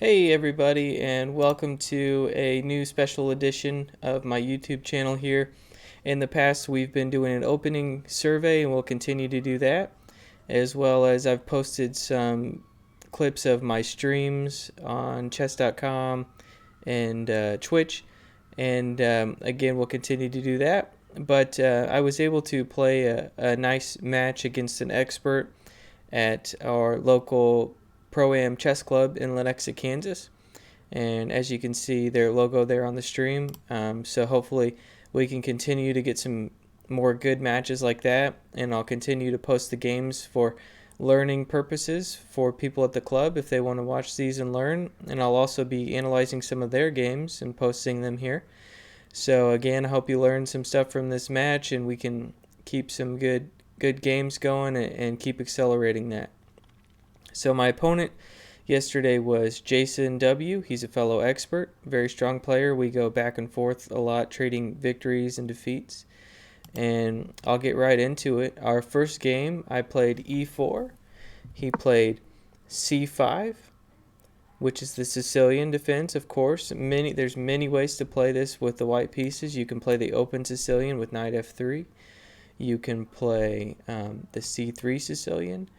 Hey everybody, and welcome to a new special edition of my YouTube channel here. In the past, we've been doing an opening survey, and we'll continue to do that, as well as I've posted some clips of my streams on chess.com and Twitch, and again, we'll continue to do that. But I was able to play a nice match against an expert at our local Pro-Am Chess Club in Lenexa, Kansas. And as you can see, their logo there on the stream. So hopefully we can continue to get some more good matches like that. And I'll continue to post the games for learning purposes for people at the club if they want to watch these and learn. And I'll also be analyzing some of their games and posting them here. So again, I hope you learned some stuff from this match and we can keep some good games going and keep accelerating that. So my opponent yesterday was Jason W. He's a fellow expert, very strong player. We go back and forth a lot, trading victories and defeats. And I'll get right into it. Our first game, I played e4. He played c5, which is the Sicilian defense, of course. There's many ways to play this with the white pieces. You can play the open Sicilian with knight f3. You can play the c3 Sicilian.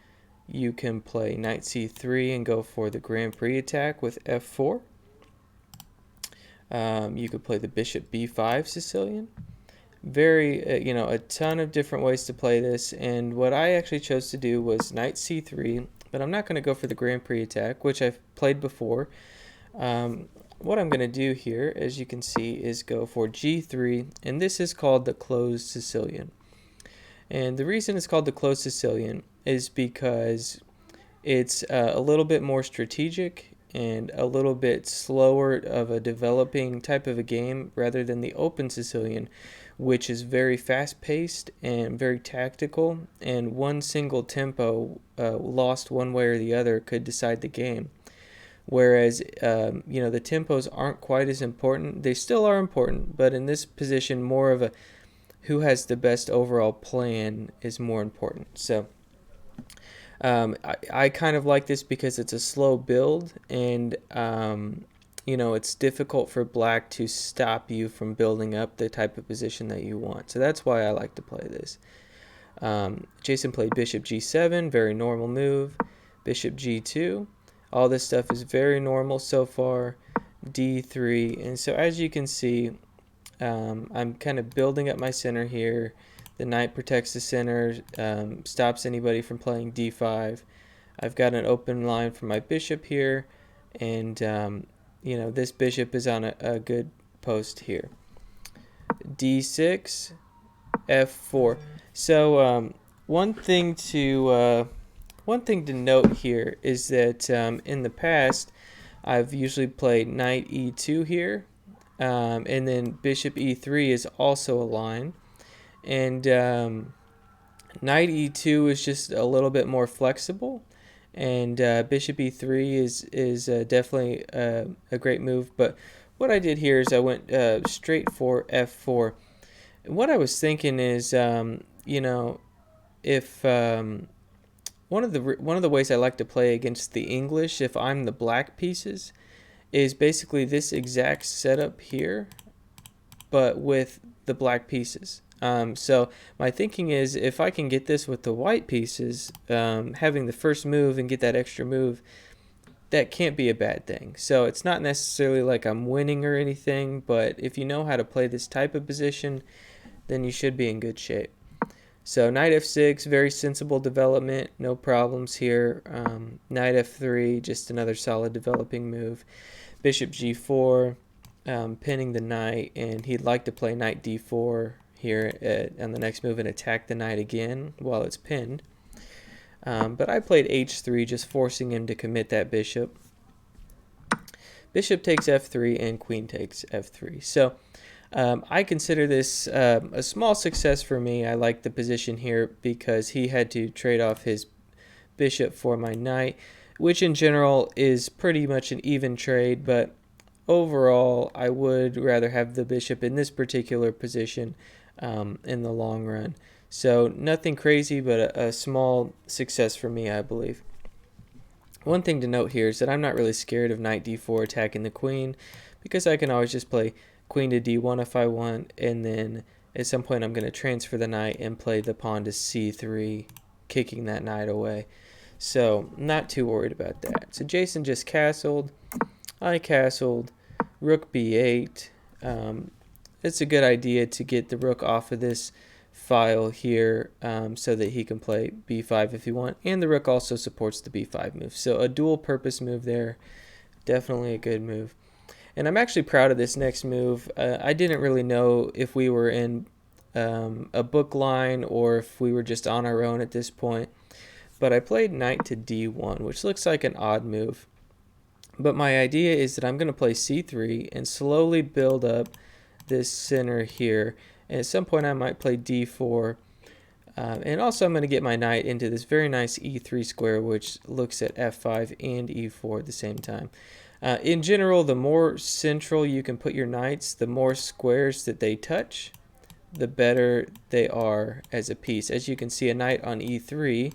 You can play knight c3 and go for the Grand Prix attack with f4. You could play the bishop b5 Sicilian. A ton of different ways to play this. And what I actually chose to do was knight c3, but I'm not going to go for the Grand Prix attack, which I've played before. What I'm going to do here, as you can see, is go for g3, and this is called the closed Sicilian. And the reason it's called the closed Sicilian is because it's a little bit more strategic and a little bit slower of a developing type of a game rather than the open Sicilian, which is very fast-paced and very tactical, and one single tempo lost one way or the other could decide the game. Whereas, the tempos aren't quite as important. They still are important, but in this position, more of a who has the best overall plan is more important. So I kind of like this because it's a slow build, and it's difficult for black to stop you from building up the type of position that you want. So that's why I like to play this. Jason played bishop g7, very normal move. Bishop g2. All this stuff is very normal so far. d3. And so as you can see, I'm kind of building up my center here. The knight protects the center, stops anybody from playing d5. I've got an open line for my bishop here, and this bishop is on a good post here. d6, f4. So one thing to note here is that in the past I've usually played knight e2 here. And then bishop e3 is also a line. And knight e2 is just a little bit more flexible. And bishop e3 is definitely a great move. But what I did here is I went straight for f4. What I was thinking is, if one of the ways I like to play against the English, if I'm the black pieces, is basically this exact setup here, but with the black pieces. So my thinking is if I can get this with the white pieces, having the first move and get that extra move, that can't be a bad thing. So it's not necessarily like I'm winning or anything, but if you know how to play this type of position, then you should be in good shape. So knight f6, very sensible development, no problems here. Knight f3, just another solid developing move. Bishop g4, pinning the knight, and he'd like to play knight d4 here on the next move and attack the knight again while it's pinned. But I played h3, just forcing him to commit that bishop. Bishop takes f3 and queen takes f3. So I consider this a small success for me. I like the position here because he had to trade off his bishop for my knight, which in general is pretty much an even trade, but overall I would rather have the bishop in this particular position in the long run. So nothing crazy, but a small success for me, I believe. One thing to note here is that I'm not really scared of knight d4 attacking the queen, because I can always just play queen to d1 if I want, and then at some point I'm going to transfer the knight and play the pawn to c3, kicking that knight away. So not too worried about that. So Jason just castled, I castled, rook b8. It's a good idea to get the rook off of this file here, so that he can play b5 if you want, and the rook also supports the b5 move, so a dual purpose move there. Definitely a good move, and I'm actually proud of this next move. I didn't really know if we were in a book line or if we were just on our own at this point, but I played knight to d1, which looks like an odd move, but my idea is that I'm going to play c3 and slowly build up this center here, and at some point I might play d4, and also I'm going to get my knight into this very nice e3 square, which looks at f5 and e4 at the same time. In general, the more central you can put your knights, the more squares that they touch, the better they are as a piece. As you can see, a knight on e3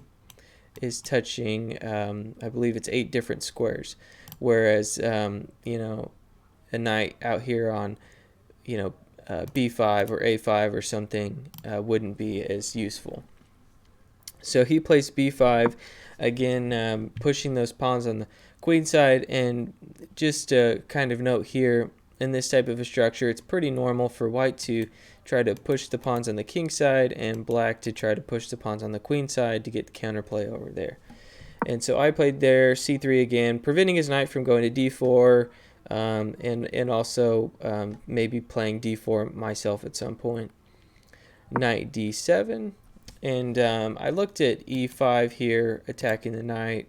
is touching, I believe it's 8 different squares, whereas you know, a knight out here on, you know, b5 or a5 or something wouldn't be as useful. So he plays b5, again pushing those pawns on the queen side, and just a kind of note here, in this type of a structure, it's pretty normal for white to try to push the pawns on the king side and black to try to push the pawns on the queen side to get the counterplay over there. And so I played there c3 again, preventing his knight from going to d4, and also maybe playing d4 myself at some point. Knight d7, and I looked at e5 here, attacking the knight,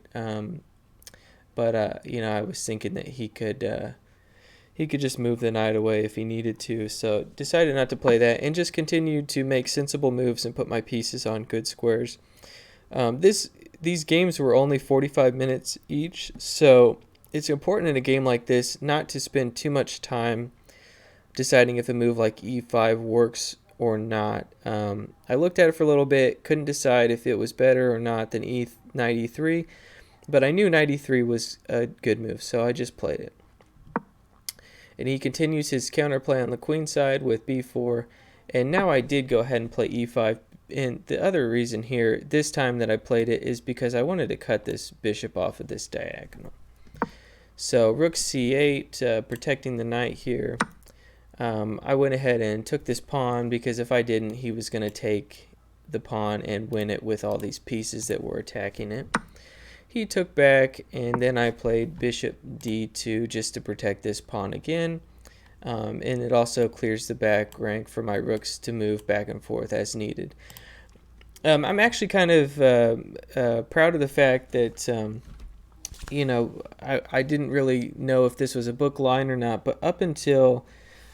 but you know, I was thinking that he could just move the knight away if he needed to, so decided not to play that and just continued to make sensible moves and put my pieces on good squares. These games were only 45 minutes each, so it's important in a game like this not to spend too much time deciding if a move like e5 works or not. I looked at it for a little bit, couldn't decide if it was better or not than knight e3, but I knew knight e3 was a good move, so I just played it. And he continues his counterplay on the queen side with b4, and now I did go ahead and play e5. And the other reason here, this time that I played it, is because I wanted to cut this bishop off of this diagonal. So rook c8, protecting the knight here. I went ahead and took this pawn, because if I didn't, he was going to take the pawn and win it with all these pieces that were attacking it. He took back, and then I played bishop d2 just to protect this pawn again. And it also clears the back rank for my rooks to move back and forth as needed. I'm actually kind of proud of the fact that you know, I didn't really know if this was a book line or not, but up until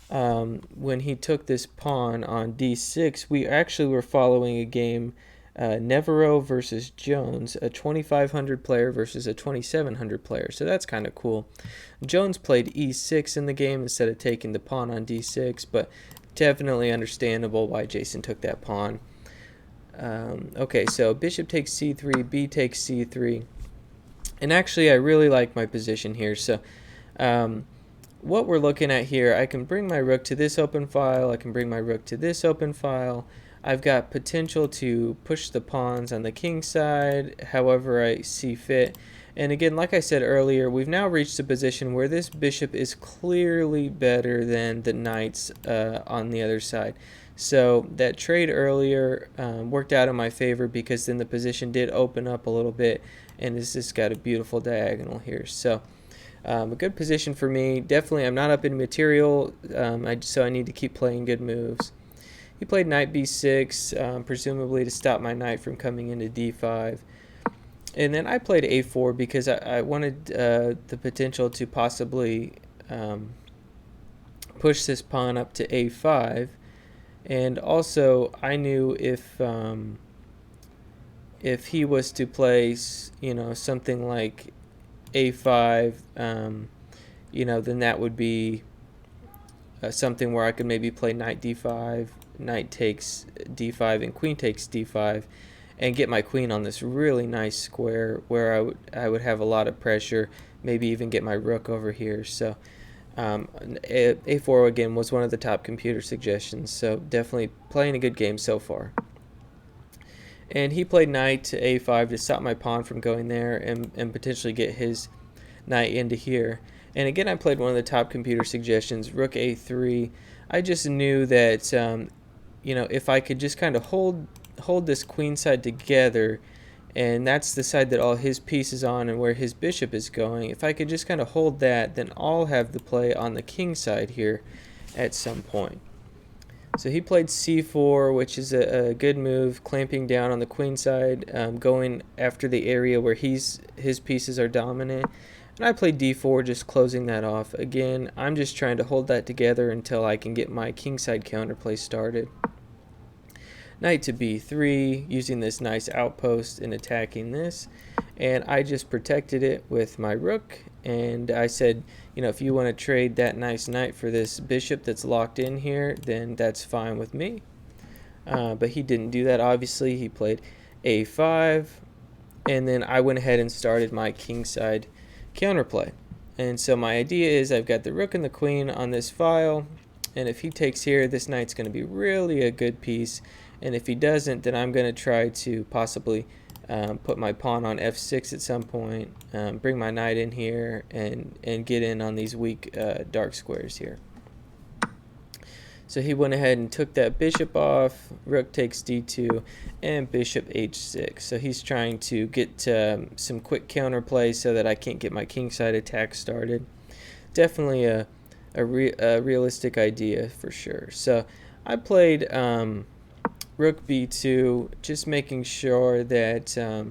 when he took this pawn on d6, we actually were following a game, Navarro versus Jones, a 2500 player versus a 2700 player, so that's kind of cool. Jones played e6 in the game instead of taking the pawn on d6, but definitely understandable why Jason took that pawn. Okay, so bishop takes c3, b takes c3, and actually I really like my position here. So what we're looking at here, I can bring my rook to this open file, I can bring my rook to this open file. I've got potential to push the pawns on the king side however I see fit. And again, like I said earlier, we've now reached a position where this bishop is clearly better than the knights on the other side. So that trade earlier worked out in my favor, because then the position did open up a little bit, and this has got a beautiful diagonal here. So a good position for me. Definitely I'm not up in material, so I need to keep playing good moves. He played knight b6, presumably to stop my knight from coming into d5. And then I played a4 because I wanted the potential to possibly push this pawn up to a5. And also I knew if he was to play, you know, something like a5, you know, then that would be something where I could maybe play knight d5, knight takes d5, and queen takes d5, and get my queen on this really nice square where I would have a lot of pressure, maybe even get my rook over here. So A4 again was one of the top computer suggestions, so definitely playing a good game so far. And he played knight to A5 to stop my pawn from going there and potentially get his knight into here. And again, I played one of the top computer suggestions, rook A3. I just knew that if I could just kind of hold this queen side together, and that's the side that all his piece is on and where his bishop is going, if I could just kind of hold that, then I'll have the play on the king side here at some point. So he played c4, which is a good move, clamping down on the queen side, going after the area where his pieces are dominant. And I played d4, just closing that off. Again, I'm just trying to hold that together until I can get my kingside counterplay started. Knight to b3, using this nice outpost and attacking this. And I just protected it with my rook. And I said, if you want to trade that nice knight for this bishop that's locked in here, then that's fine with me. But he didn't do that, obviously. He played a5. And then I went ahead and started my kingside counterplay. And so my idea is I've got the rook and the queen on this file, and if he takes here, this knight's going to be really a good piece, and if he doesn't, then I'm going to try to possibly put my pawn on f6 at some point, bring my knight in here, and get in on these weak dark squares here. So he went ahead and took that bishop off, rook takes d2, and bishop h6. So he's trying to get some quick counterplay so that I can't get my kingside attack started. Definitely a realistic idea for sure. So I played rook b2, just making sure that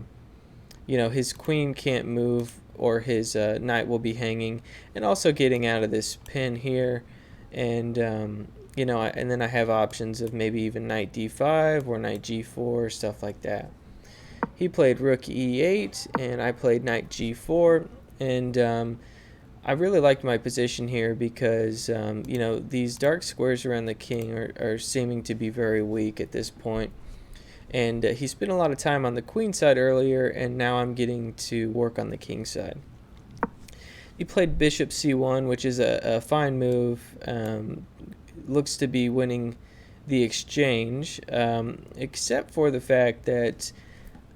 his queen can't move or his knight will be hanging, and also getting out of this pin here. And and then I have options of maybe even knight d5 or knight g4, stuff like that. He played rook e8, and I played knight g4, and I really liked my position here because these dark squares around the king are seeming to be very weak at this point. And he spent a lot of time on the queen side earlier, and now I'm getting to work on the king side. He played bishop c1, which is a fine move. Looks to be winning the exchange, except for the fact that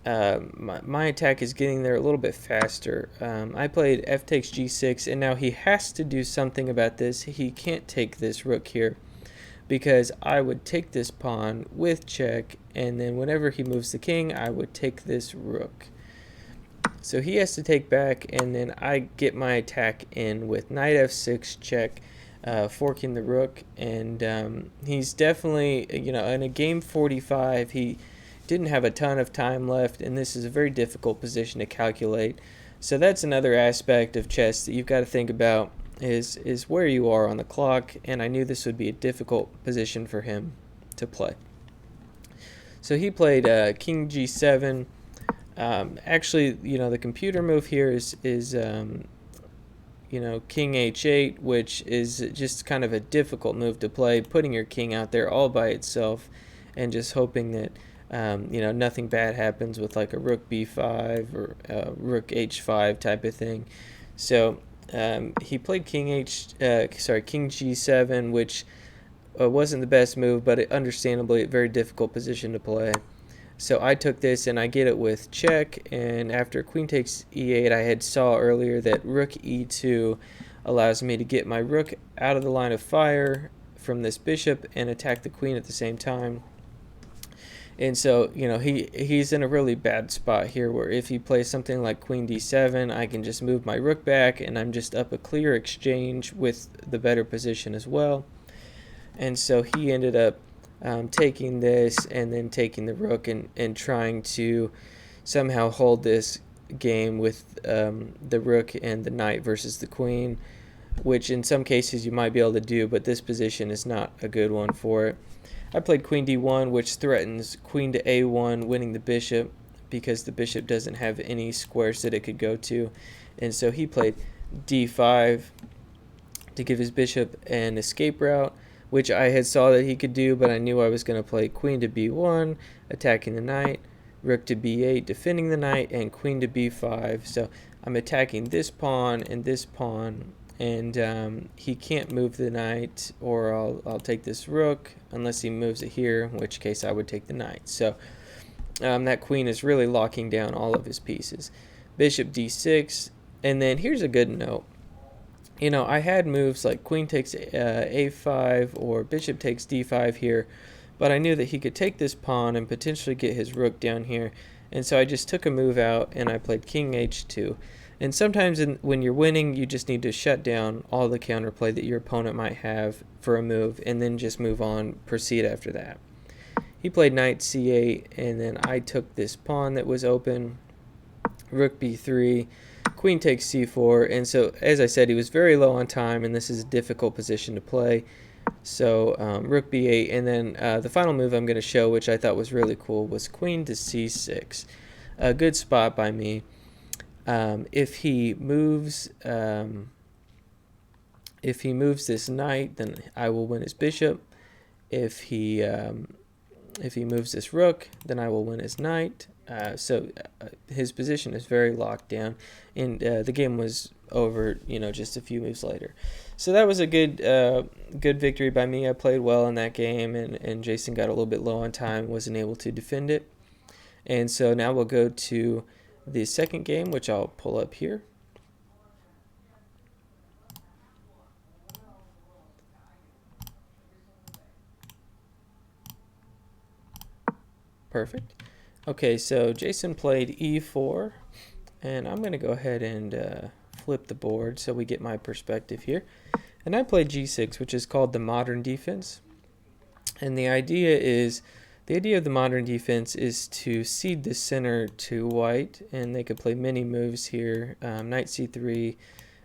my attack is getting there a little bit faster. I played f takes g6, and now he has to do something about this. He can't take this rook here, because I would take this pawn with check, and then whenever he moves the king, I would take this rook. So he has to take back, and then I get my attack in with knight f6 check, forking the rook. And he's definitely, in a game 45, he didn't have a ton of time left, and this is a very difficult position to calculate. So that's another aspect of chess that you've got to think about, is where you are on the clock, and I knew this would be a difficult position for him to play. So he played king g7. Actually, the computer move here is king h8, which is just kind of a difficult move to play, putting your king out there all by itself and just hoping that nothing bad happens with like a rook b5 or rook h5 type of thing. So he played king g7, which wasn't the best move, but understandably a very difficult position to play. So I took this and I get it with check, and after queen takes e8, I had saw earlier that rook e2 allows me to get my rook out of the line of fire from this bishop and attack the queen at the same time. And so, he's in a really bad spot here, where if he plays something like queen d7, I can just move my rook back, and I'm just up a clear exchange with the better position as well. And so he ended up taking this and then taking the rook and trying to somehow hold this game with the rook and the knight versus the queen, which in some cases you might be able to do, but this position is not a good one for it. I played queen d1, which threatens queen to a1, winning the bishop, because the bishop doesn't have any squares that it could go to. And so he played d5 to give his bishop an escape route, which I had saw that he could do, but I knew I was going to play queen to b1, attacking the knight, rook to b8, defending the knight, and queen to b5. So I'm attacking this pawn and this pawn, and he can't move the knight, or I'll take this rook unless he moves it here, in which case I would take the knight. So that queen is really locking down all of his pieces. Bishop d6, and then here's a good note. You know, I had moves like queen takes a5 or bishop takes d5 here, but I knew that he could take this pawn and potentially get his rook down here, and so I just took a move out and I played king h2. And sometimes when you're winning, you just need to shut down all the counterplay that your opponent might have for a move, and then just move on, proceed after that. He played knight c8, and then I took this pawn that was open, rook b3, queen takes c4, and so as I said, he was very low on time, and this is a difficult position to play. So rook b8, and then the final move I'm going to show, which I thought was really cool, was queen to c6. A good spot by me. If he moves this knight, then I will win his bishop. If he moves this rook, then I will win his knight. So his position is very locked down, and the game was over, you know, just a few moves later. So that was a good victory by me. I played well in that game, and Jason got a little bit low on time, wasn't able to defend it. And so now we'll go to the second game, which I'll pull up here. Perfect. Okay, so Jason played e4, and I'm going to go ahead and flip the board so we get my perspective here. And I played g6, which is called the modern defense. And the idea of the modern defense is to cede the center to white, and they could play many moves here. Knight c3,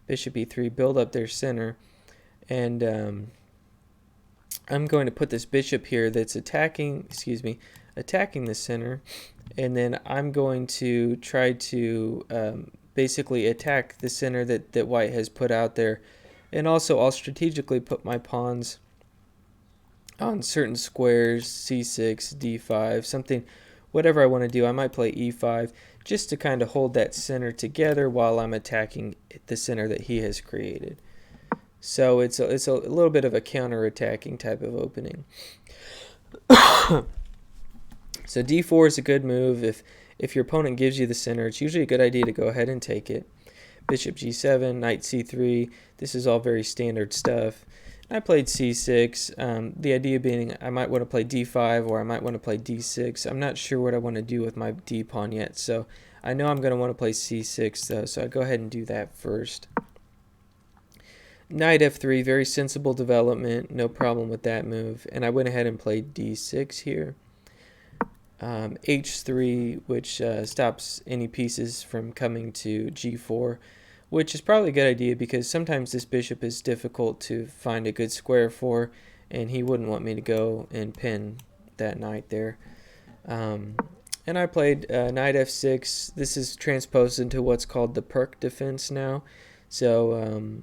bishop e3, build up their center. And I'm going to put this bishop here that's attacking the center, and then I'm going to try to basically attack the center that white has put out there. And also I'll strategically put my pawns on certain squares, c6, d5, something, whatever I want to do. I might play e5 just to kind of hold that center together while I'm attacking the center that he has created. So it's a little bit of a counter-attacking type of opening. So d4 is a good move. If your opponent gives you the center, it's usually a good idea to go ahead and take it. Bishop g7, knight c3, this is all very standard stuff. I played c6, the idea being I might want to play d5 or I might want to play d6. I'm not sure what I want to do with my d-pawn yet, so I know I'm going to want to play c6 though, so I'll go ahead and do that first. Knight f3, very sensible development, no problem with that move, and I went ahead and played d6 here. h3, which stops any pieces from coming to g4, which is probably a good idea because sometimes this bishop is difficult to find a good square for, and he wouldn't want me to go and pin that knight there. And I played knight f6. This is transposed into what's called the Perk defense now. So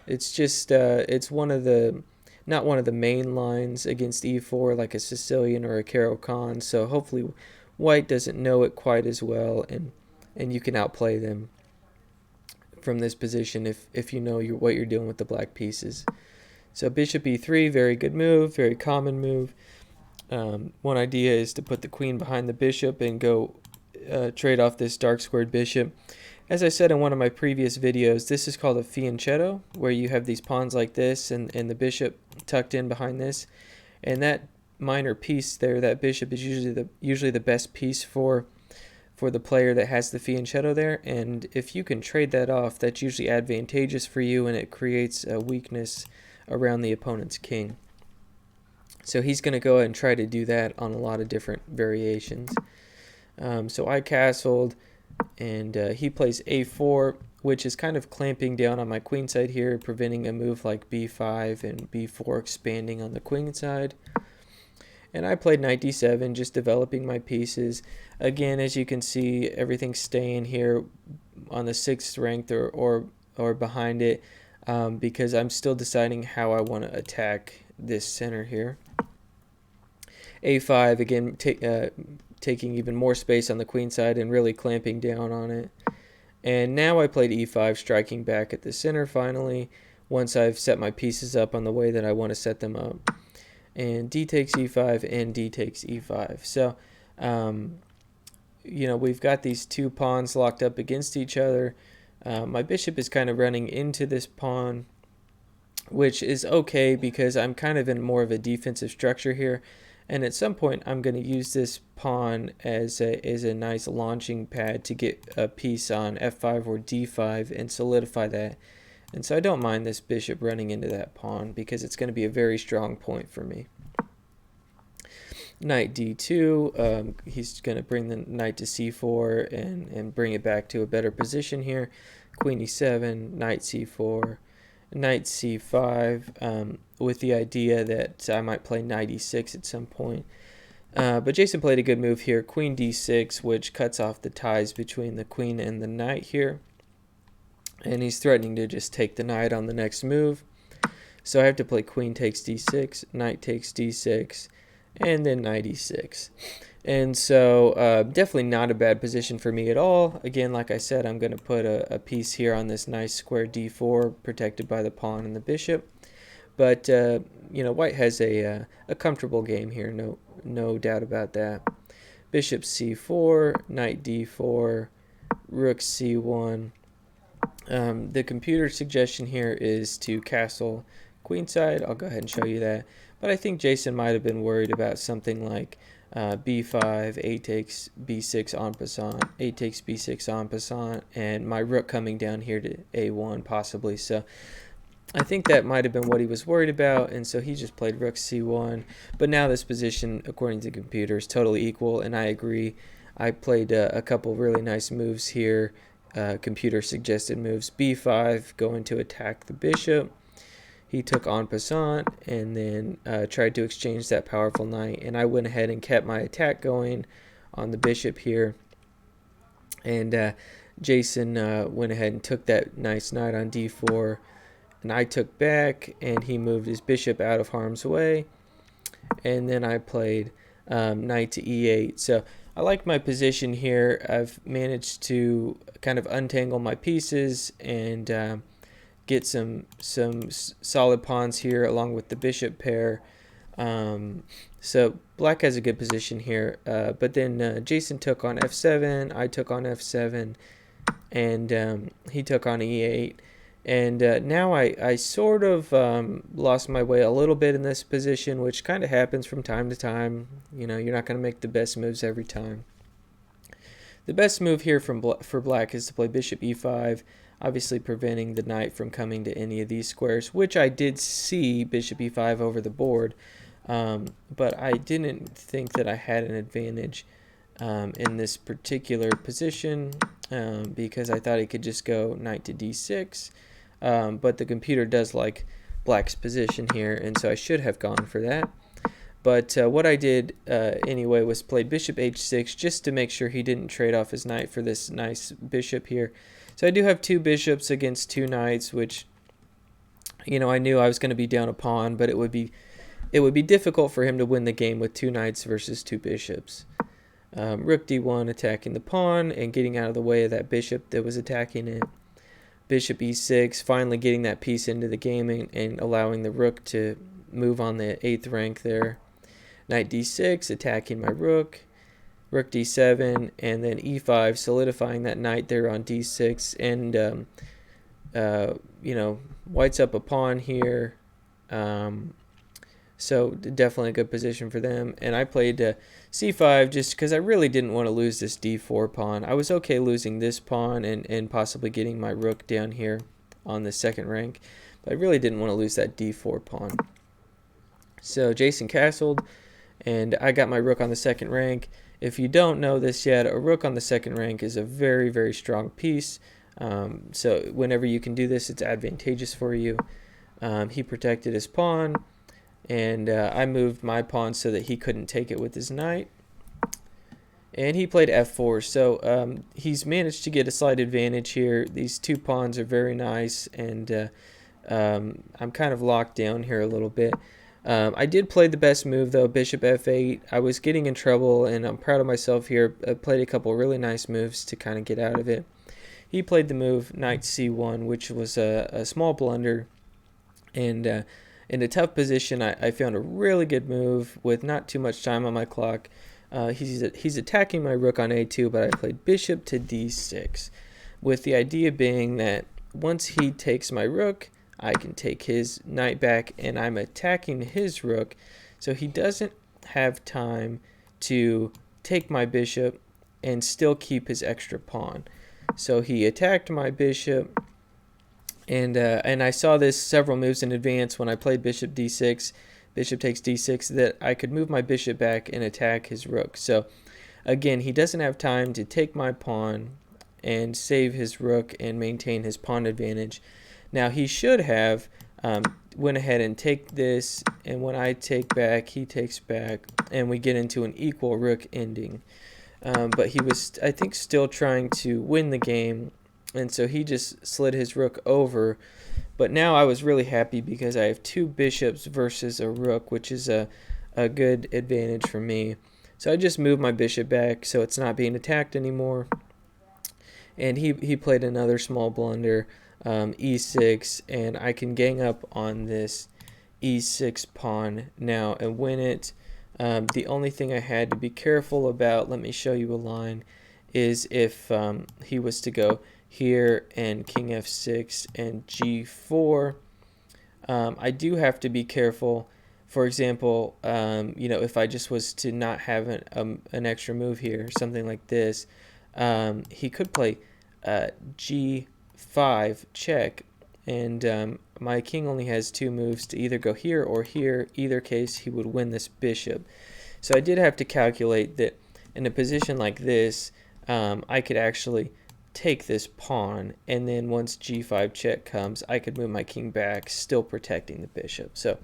it's just it's not one of the main lines against e4 like a Sicilian or a Caro-Kann. So hopefully white doesn't know it quite as well, and you can outplay them from this position if you know what you're doing with the black pieces. So bishop e3, very good move, very common move. One idea is to put the queen behind the bishop and go trade off this dark squared bishop. As I said in one of my previous videos, this is called a fianchetto, where you have these pawns like this and the bishop tucked in behind this. And that minor piece there, that bishop, is usually the best piece for the player that has the fianchetto there, and if you can trade that off, that's usually advantageous for you, and it creates a weakness around the opponent's king. So he's going to go ahead and try to do that on a lot of different variations. So I castled, and he plays a4, which is kind of clamping down on my queen side here, preventing a move like b5 and b4 expanding on the queen side. And I played knight d7, just developing my pieces. Again, as you can see, everything's staying here on the 6th ranked or behind it, because I'm still deciding how I want to attack this center here. a5, again, taking even more space on the queen side and really clamping down on it. And now I played e5, striking back at the center finally, once I've set my pieces up on the way that I want to set them up. And d takes e5 and d takes e5. So, you know, we've got these two pawns locked up against each other. My bishop is kind of running into this pawn, which is okay because I'm kind of in more of a defensive structure here. And at some point, I'm going to use this pawn as a nice launching pad to get a piece on f5 or d5 and solidify that. And so I don't mind this bishop running into that pawn because it's going to be a very strong point for me. Knight d2, he's going to bring the knight to c4 and bring it back to a better position here. Queen e7, knight c4, knight c5, with the idea that I might play knight e6 at some point. But Jason played a good move here, queen d6, which cuts off the ties between the queen and the knight here. And he's threatening to just take the knight on the next move. So I have to play queen takes d6, knight takes d6, and then knight e6. And so definitely not a bad position for me at all. Again, like I said, I'm going to put a piece here on this nice square d4 protected by the pawn and the bishop. But, you know, white has a comfortable game here, no doubt about that. Bishop c4, knight d4, rook c1. The computer suggestion here is to castle queenside. I'll go ahead and show you that. But I think Jason might have been worried about something like b5, a takes b6 en passant, a takes b6 en passant, and my rook coming down here to a1 possibly. So I think that might have been what he was worried about, and so he just played rook c1. But now this position, according to the computer, is totally equal, and I agree. I played a couple really nice moves here, computer suggested moves. b5, going to attack the bishop. He took en passant and then tried to exchange that powerful knight, and I went ahead and kept my attack going on the bishop here. And Jason went ahead and took that nice knight on d4, and I took back, and he moved his bishop out of harm's way. And then I played knight to e8. So I like my position here. I've managed to kind of untangle my pieces and get some solid pawns here along with the bishop pair. So black has a good position here, but then Jason took on f7, I took on f7, and he took on e8. And now I sort of lost my way a little bit in this position, which kind of happens from time to time. You know, you're not going to make the best moves every time. The best move here for black is to play bishop e5, obviously preventing the knight from coming to any of these squares, which I did see bishop e5 over the board, but I didn't think that I had an advantage in this particular position because I thought he could just go knight to d6, but the computer does like black's position here, and so I should have gone for that. But what I did anyway was play bishop h6 just to make sure he didn't trade off his knight for this nice bishop here. So I do have two bishops against two knights, which, you know, I knew I was going to be down a pawn, but it would be difficult for him to win the game with two knights versus two bishops. Rook d1 attacking the pawn and getting out of the way of that bishop that was attacking it. Bishop e6, finally getting that piece into the game and allowing the rook to move on the 8th rank there. Knight d6, attacking my rook. Rook d7, and then e5, solidifying that knight there on d6. And, you know, white's up a pawn here. So definitely a good position for them. And I played c5 just because I really didn't want to lose this d4 pawn. I was okay losing this pawn and possibly getting my rook down here on the 2nd rank. But I really didn't want to lose that d4 pawn. So Jason castled, and I got my rook on the 2nd rank. If you don't know this yet, a rook on the 2nd rank is a very, very strong piece. So whenever you can do this, it's advantageous for you. He protected his pawn, and I moved my pawn so that he couldn't take it with his knight. And he played f4, so he's managed to get a slight advantage here. These two pawns are very nice, and I'm kind of locked down here a little bit. I did play the best move though, bishop f8. I was getting in trouble, and I'm proud of myself here. I played a couple really nice moves to kind of get out of it. He played the move knight c1, which was a small blunder, and in a tough position, I found a really good move with not too much time on my clock. He's attacking my rook on a2, but I played bishop to d6, with the idea being that once he takes my rook, I can take his knight back, and I'm attacking his rook, so he doesn't have time to take my bishop and still keep his extra pawn. So he attacked my bishop, and I saw this several moves in advance when I played bishop d6, bishop takes d6, that I could move my bishop back and attack his rook. So again, he doesn't have time to take my pawn and save his rook and maintain his pawn advantage. Now he should have went ahead and take this, and when I take back, he takes back, and we get into an equal rook ending. But he was, I think, still trying to win the game, and so he just slid his rook over. But now I was really happy because I have two bishops versus a rook, which is a good advantage for me. So I just moved my bishop back so it's not being attacked anymore. And he played another small blunder, e6, and I can gang up on this e6 pawn now and win it. The only thing I had to be careful about, let me show you a line, is if he was to go here and king f6 and g4. I do have to be careful. For example, if I just was to not have an extra move here, something like this, he could play g5 check, and my king only has two moves to either go here or here. Either case, he would win this bishop. So I did have to calculate that in a position like this, I could actually take this pawn, and then once g5 check comes, I could move my king back, still protecting the bishop. So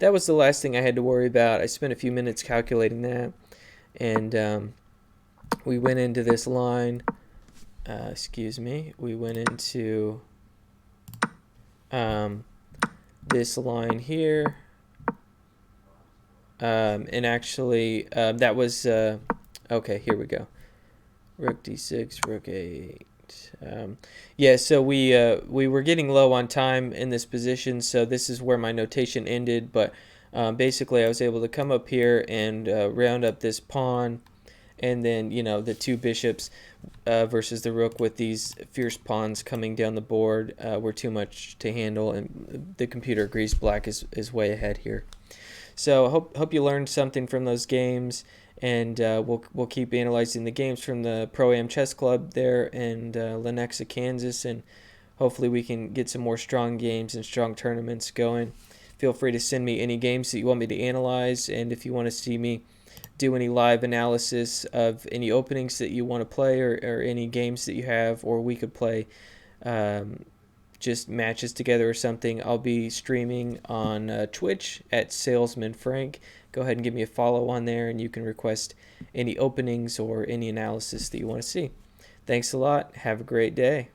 that was the last thing I had to worry about. I spent a few minutes calculating that, and we went into this line. We went into this line here, and actually that was okay. Here we go. Rook d6, rook a8. Yeah, so we were getting low on time in this position, so this is where my notation ended. But basically, I was able to come up here and round up this pawn, and then the two bishops versus the rook with these fierce pawns coming down the board were too much to handle, and the computer agrees black is way ahead here. So hope you learned something from those games, and we'll keep analyzing the games from the Pro-Am Chess Club there in Lenexa, Kansas, and hopefully we can get some more strong games and strong tournaments going. Feel free to send me any games that you want me to analyze, and if you want to see me do any live analysis of any openings that you want to play, or any games that you have, or we could play just matches together or something, I'll be streaming on Twitch at Salesman Frank. Go ahead and give me a follow on there, and you can request any openings or any analysis that you want to see. Thanks a lot. Have a great day.